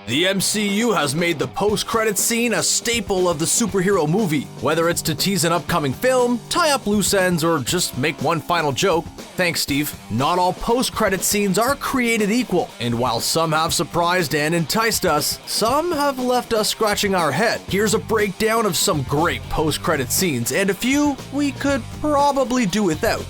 The MCU has made the post-credits scene a staple of the superhero movie. Whether it's to tease an upcoming film, tie up loose ends, or just make one final joke. Thanks, Steve. Not all post-credit scenes are created equal, and while some have surprised and enticed us, some have left us scratching our head. Here's a breakdown of some great post-credit scenes, and a few we could probably do without.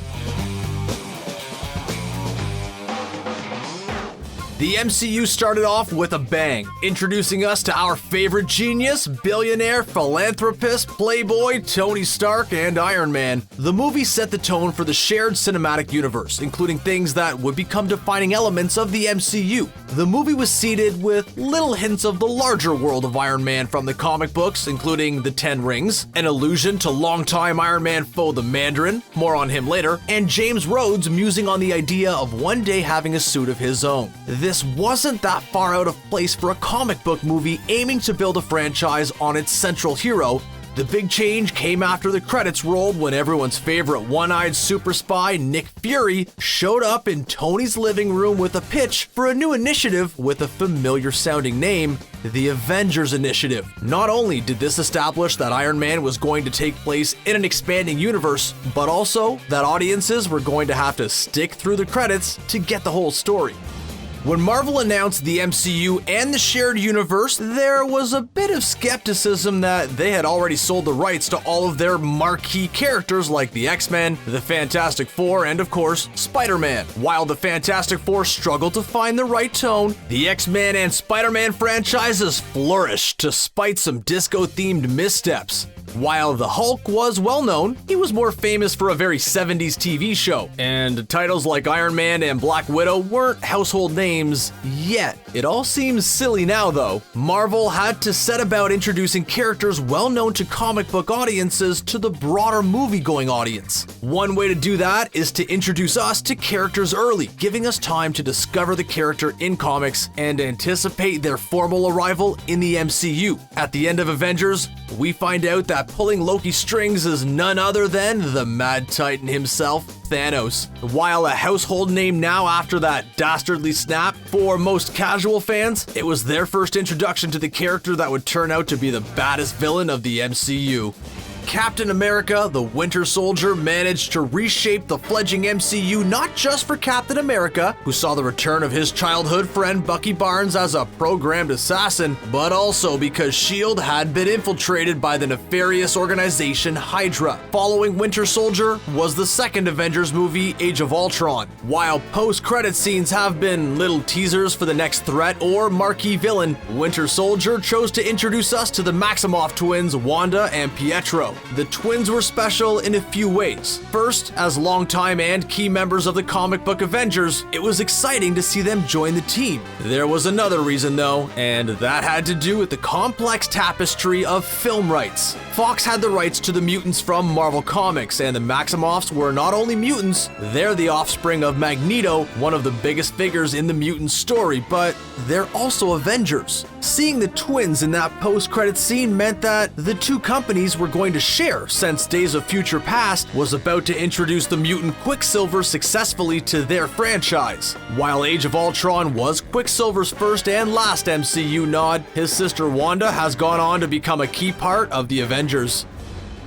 The MCU started off with a bang, introducing us to our favorite genius, billionaire, philanthropist, playboy, Tony Stark, and Iron Man. The movie set the tone for the shared cinematic universe, including things that would become defining elements of the MCU. The movie was seeded with little hints of the larger world of Iron Man from the comic books, including the 10 Rings, an allusion to longtime Iron Man foe the Mandarin, more on him later, and James Rhodes musing on the idea of one day having a suit of his own. This wasn't that far out of place for a comic book movie aiming to build a franchise on its central hero. The big change came after the credits rolled when everyone's favorite one-eyed super spy, Nick Fury, showed up in Tony's living room with a pitch for a new initiative with a familiar-sounding name, the Avengers Initiative. Not only did this establish that Iron Man was going to take place in an expanding universe, but also that audiences were going to have to stick through the credits to get the whole story. When Marvel announced the MCU and the shared universe, there was a bit of skepticism that they had already sold the rights to all of their marquee characters like the X-Men, the Fantastic Four, and of course, Spider-Man. While the Fantastic Four struggled to find the right tone, the X-Men and Spider-Man franchises flourished despite some disco-themed missteps. While the Hulk was well known, he was more famous for a very 70s TV show, and titles like Iron Man and Black Widow weren't household names yet. It all seems silly now though. Marvel had to set about introducing characters well known to comic book audiences to the broader movie-going audience. One way to do that is to introduce us to characters early, giving us time to discover the character in comics and anticipate their formal arrival in the MCU. At the end of Avengers, we find out that pulling Loki's strings is none other than the Mad Titan himself, Thanos. While a household name now after that dastardly snap, for most casual fans, it was their first introduction to the character that would turn out to be the baddest villain of the MCU. Captain America, the Winter Soldier, managed to reshape the fledgling MCU not just for Captain America, who saw the return of his childhood friend Bucky Barnes as a programmed assassin, but also because S.H.I.E.L.D. had been infiltrated by the nefarious organization Hydra. Following Winter Soldier was the second Avengers movie, Age of Ultron. While post-credit scenes have been little teasers for the next threat or marquee villain, Winter Soldier chose to introduce us to the Maximoff twins, Wanda and Pietro. The twins were special in a few ways. First, as longtime and key members of the comic book Avengers, it was exciting to see them join the team. There was another reason though, and that had to do with the complex tapestry of film rights. Fox had the rights to the mutants from Marvel Comics, and the Maximoffs were not only mutants, they're the offspring of Magneto, one of the biggest figures in the mutant story, but they're also Avengers. Seeing the twins in that post-credit scene meant that the two companies were going to share, since Days of Future Past was about to introduce the mutant Quicksilver successfully to their franchise. While Age of Ultron was Quicksilver's first and last MCU nod, his sister Wanda has gone on to become a key part of the Avengers.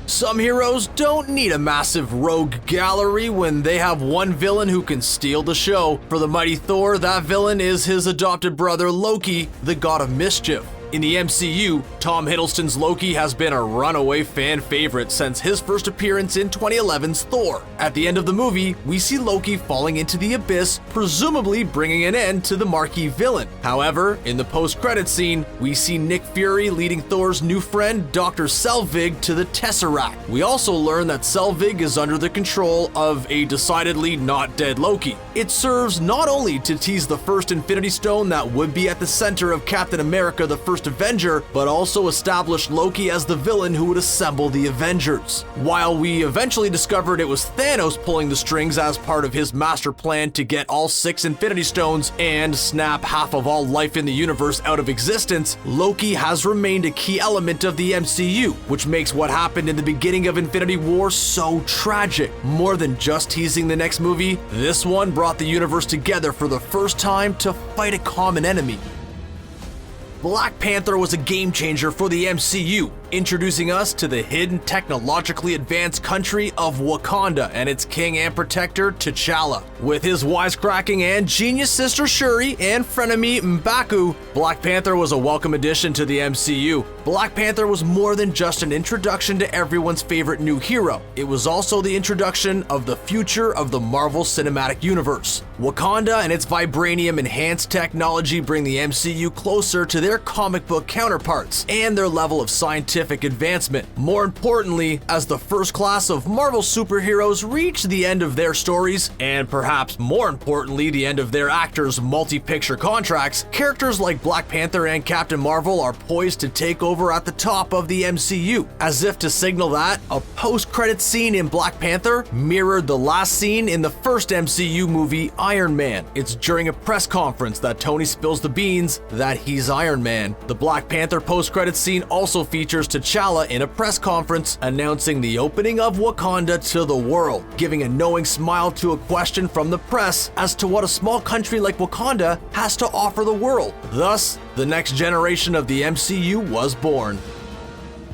Some heroes don't need a massive rogue gallery when they have one villain who can steal the show. For the mighty Thor, that villain is his adopted brother Loki, the god of mischief. In the MCU, Tom Hiddleston's Loki has been a runaway fan favorite since his first appearance in 2011's Thor. At the end of the movie, we see Loki falling into the abyss, presumably bringing an end to the marquee villain. However, in the post-credits scene, we see Nick Fury leading Thor's new friend, Dr. Selvig, to the Tesseract. We also learn that Selvig is under the control of a decidedly not dead Loki. It serves not only to tease the first Infinity Stone that would be at the center of Captain America the First Avenger, but also established Loki as the villain who would assemble the Avengers. While we eventually discovered it was Thanos pulling the strings as part of his master plan to get all 6 Infinity Stones and snap half of all life in the universe out of existence, Loki has remained a key element of the MCU, which makes what happened in the beginning of Infinity War so tragic. More than just teasing the next movie, this one brought the universe together for the first time to fight a common enemy. Black Panther was a game changer for the MCU, introducing us to the hidden, technologically advanced country of Wakanda and its king and protector, T'Challa. With his wisecracking and genius sister Shuri and frenemy M'Baku, Black Panther was a welcome addition to the MCU. Black Panther was more than just an introduction to everyone's favorite new hero. It was also the introduction of the future of the Marvel Cinematic Universe. Wakanda and its vibranium-enhanced technology bring the MCU closer to their comic book counterparts and their level of scientific advancement. More importantly, as the first class of Marvel superheroes reach the end of their stories, and perhaps more importantly, the end of their actors' multi-picture contracts, characters like Black Panther and Captain Marvel are poised to take over at the top of the MCU. As if to signal that, a post-credits scene in Black Panther mirrored the last scene in the first MCU movie, Iron Man. It's during a press conference that Tony spills the beans that he's Iron Man. The Black Panther post-credits scene also features T'Challa in a press conference announcing the opening of Wakanda to the world, giving a knowing smile to a question from the press as to what a small country like Wakanda has to offer the world. Thus, the next generation of the MCU was born.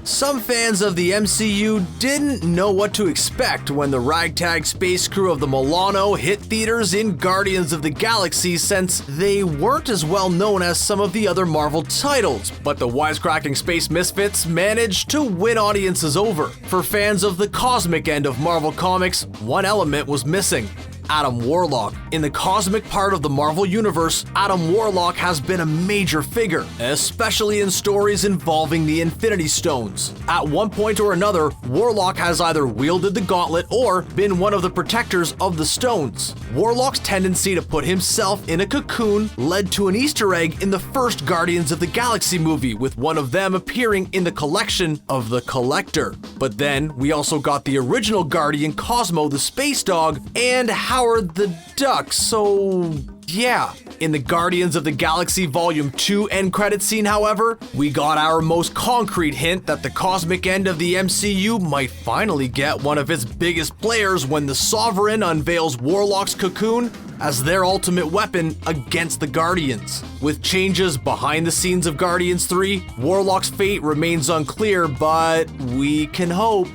Some fans of the MCU didn't know what to expect when the ragtag space crew of the Milano hit theaters in Guardians of the Galaxy, since they weren't as well known as some of the other Marvel titles, but the wisecracking space misfits managed to win audiences over. For fans of the cosmic end of Marvel Comics, one element was missing: Adam Warlock. In the cosmic part of the Marvel Universe, Adam Warlock has been a major figure, especially in stories involving the Infinity Stones. At one point or another, Warlock has either wielded the gauntlet or been one of the protectors of the stones. Warlock's tendency to put himself in a cocoon led to an Easter egg in the first Guardians of the Galaxy movie, with one of them appearing in the collection of the Collector. But then, we also got the original Guardian, Cosmo the Space Dog, and Howard the Duck, so yeah. In the Guardians of the Galaxy Volume 2 end credit scene, however, we got our most concrete hint that the cosmic end of the MCU might finally get one of its biggest players when the Sovereign unveils Warlock's cocoon as their ultimate weapon against the Guardians. With changes behind the scenes of Guardians 3, Warlock's fate remains unclear, but we can hope.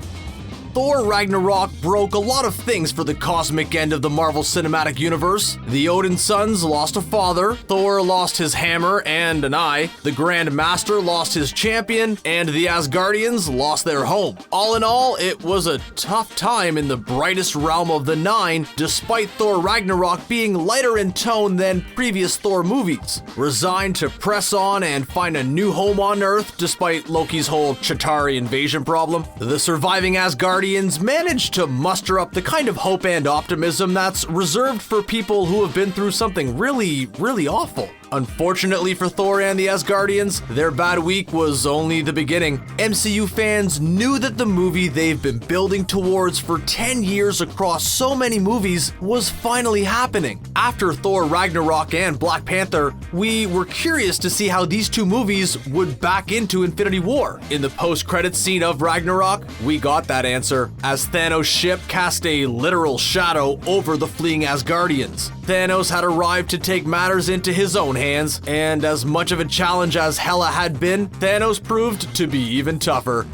Thor Ragnarok broke a lot of things for the cosmic end of the Marvel Cinematic Universe. The Odin sons lost a father, Thor lost his hammer and an eye, the Grand Master lost his champion, and the Asgardians lost their home. All in all, it was a tough time in the brightest realm of the Nine, despite Thor Ragnarok being lighter in tone than previous Thor movies. Resigned to press on and find a new home on Earth despite Loki's whole Chitauri invasion problem, the surviving Asgardians managed to muster up the kind of hope and optimism that's reserved for people who have been through something really awful. Unfortunately for Thor and the Asgardians, their bad week was only the beginning. MCU fans knew that the movie they've been building towards for 10 years across so many movies was finally happening. After Thor Ragnarok and Black Panther, we were curious to see how these two movies would back into Infinity War. In the post-credits scene of Ragnarok, we got that answer, as Thanos' ship cast a literal shadow over the fleeing Asgardians. Thanos had arrived to take matters into his own hands, and as much of a challenge as Hela had been, Thanos proved to be even tougher.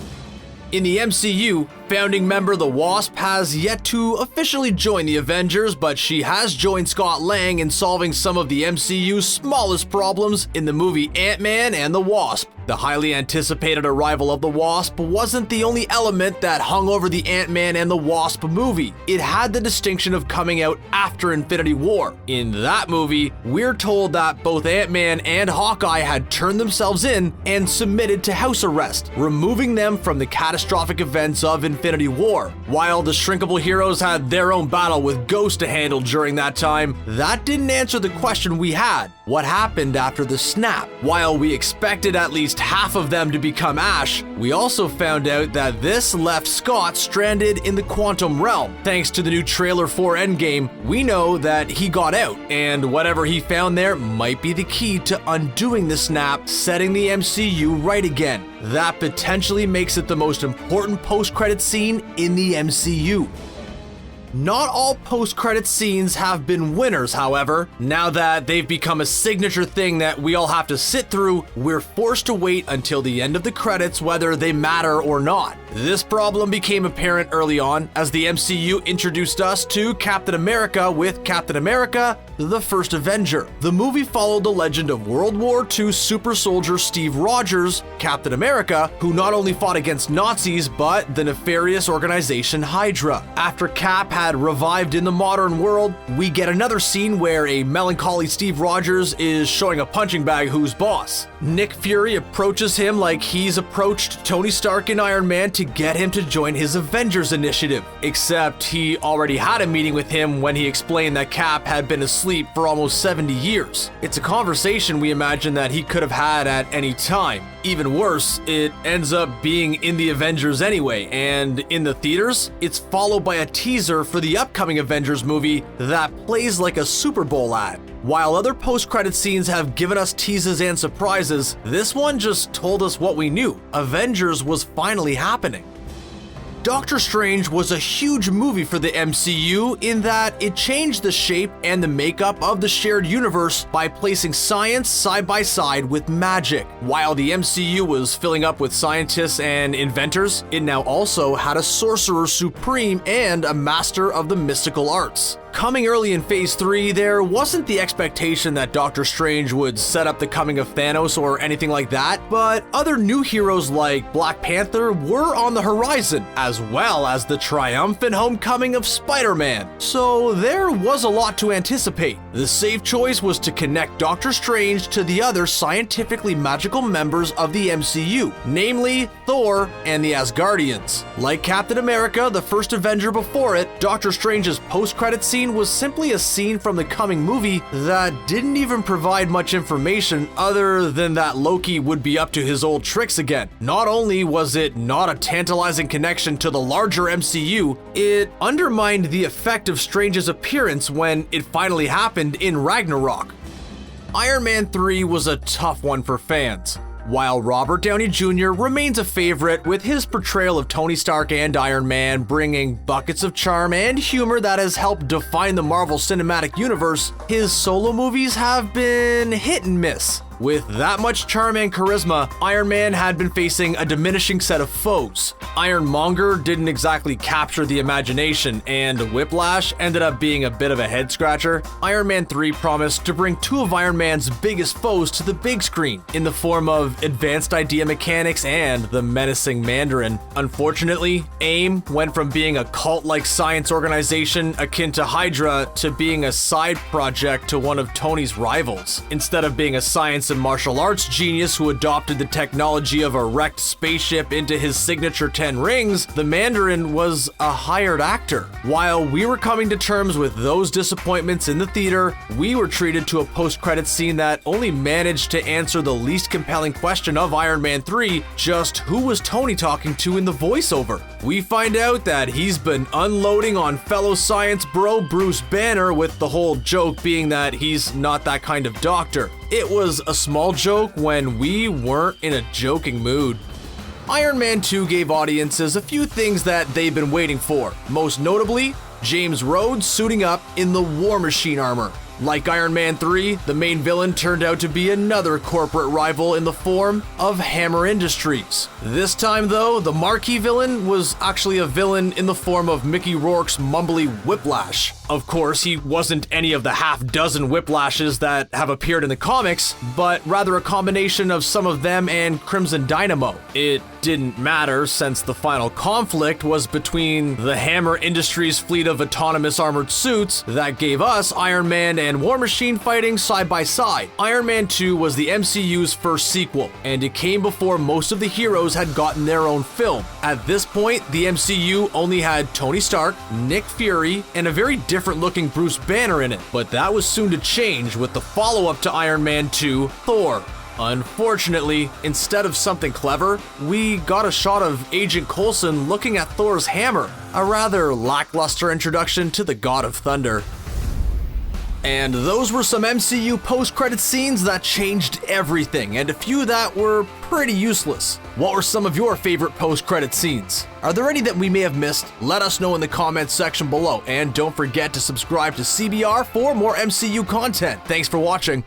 In the MCU, founding member the Wasp has yet to officially join the Avengers, but she has joined Scott Lang in solving some of the MCU's smallest problems in the movie Ant-Man and the Wasp. The highly anticipated arrival of the Wasp wasn't the only element that hung over the Ant-Man and the Wasp movie. It had the distinction of coming out after Infinity War. In that movie, we're told that both Ant-Man and Hawkeye had turned themselves in and submitted to house arrest, removing them from the catastrophic events of Infinity War. While the shrinkable heroes had their own battle with Ghost to handle during that time, that didn't answer the question we had: what happened after the snap? While we expected at least half of them to become Ash, we also found out that this left Scott stranded in the quantum realm. Thanks to the new trailer for Endgame, we know that he got out, and whatever he found there might be the key to undoing the snap, setting the MCU right again. That potentially makes it the most important post-credit scene in the MCU. Not all post-credit scenes have been winners, however. Now that they've become a signature thing that we all have to sit through, we're forced to wait until the end of the credits whether they matter or not. This problem became apparent early on as the MCU introduced us to Captain America with Captain America: The First Avenger. The movie followed the legend of World War II super soldier Steve Rogers, Captain America, who not only fought against Nazis but the nefarious organization Hydra. After Cap had revived in the modern world, we get another scene where a melancholy Steve Rogers is showing a punching bag who's boss. Nick Fury approaches him like he's approached Tony Stark in Iron Man to get him to join his Avengers initiative, except he already had a meeting with him when he explained that Cap had been asleep for almost 70 years. It's a conversation we imagine that he could have had at any time. Even worse, it ends up being in the Avengers anyway, and in the theaters, it's followed by a teaser for the upcoming Avengers movie that plays like a Super Bowl ad. While other post-credit scenes have given us teases and surprises, this one just told us what we knew. Avengers was finally happening. Doctor Strange was a huge movie for the MCU in that it changed the shape and the makeup of the shared universe by placing science side by side with magic. While the MCU was filling up with scientists and inventors, it now also had a sorcerer supreme and a master of the mystical arts. Coming early in Phase 3, there wasn't the expectation that Doctor Strange would set up the coming of Thanos or anything like that, but other new heroes like Black Panther were on the horizon, as well as the triumphant homecoming of Spider-Man. So there was a lot to anticipate. The safe choice was to connect Doctor Strange to the other scientifically magical members of the MCU, namely Thor and the Asgardians. Like Captain America, the first Avenger before it, Doctor Strange's post-credit scene was simply a scene from the coming movie that didn't even provide much information other than that Loki would be up to his old tricks again. Not only was it not a tantalizing connection to the larger MCU, it undermined the effect of Strange's appearance when it finally happened in Ragnarok. Iron Man 3 was a tough one for fans. While Robert Downey Jr. remains a favorite with his portrayal of Tony Stark and Iron Man bringing buckets of charm and humor that has helped define the Marvel Cinematic Universe, his solo movies have been hit and miss. With that much charm and charisma, Iron Man had been facing a diminishing set of foes. Ironmonger didn't exactly capture the imagination, and Whiplash ended up being a bit of a head-scratcher. Iron Man 3 promised to bring two of Iron Man's biggest foes to the big screen, in the form of advanced idea mechanics and the menacing Mandarin. Unfortunately, AIM went from being a cult-like science organization akin to Hydra to being a side project to one of Tony's rivals. Instead of being a science and martial arts genius who adopted the technology of a wrecked spaceship into his signature 10 rings, the Mandarin was a hired actor. While we were coming to terms with those disappointments in the theater, we were treated to a post-credit scene that only managed to answer the least compelling question of Iron Man 3, just who was Tony talking to in the voiceover? We find out that he's been unloading on fellow science bro Bruce Banner, with the whole joke being that he's not that kind of doctor. It was a small joke when we weren't in a joking mood. Iron Man 2 gave audiences a few things that they've been waiting for, most notably James Rhodes suiting up in the War Machine armor. Like Iron Man 3, the main villain turned out to be another corporate rival in the form of Hammer Industries. This time though, the marquee villain was actually a villain in the form of Mickey Rourke's mumbly Whiplash. Of course, he wasn't any of the half-dozen Whiplashes that have appeared in the comics, but rather a combination of some of them and Crimson Dynamo. It didn't matter since the final conflict was between the Hammer Industries fleet of autonomous armored suits that gave us Iron Man and War Machine fighting side by side. Iron Man 2 was the MCU's first sequel, and it came before most of the heroes had gotten their own film. At this point, the MCU only had Tony Stark, Nick Fury, and a very different looking Bruce Banner in it, but that was soon to change with the follow-up to Iron Man 2, Thor. Unfortunately, instead of something clever, we got a shot of Agent Coulson looking at Thor's hammer, a rather lackluster introduction to the God of Thunder. And those were some MCU post-credit scenes that changed everything, and a few that were pretty useless. What were some of your favorite post-credit scenes? Are there any that we may have missed? Let us know in the comments section below, and don't forget to subscribe to CBR for more MCU content. Thanks for watching.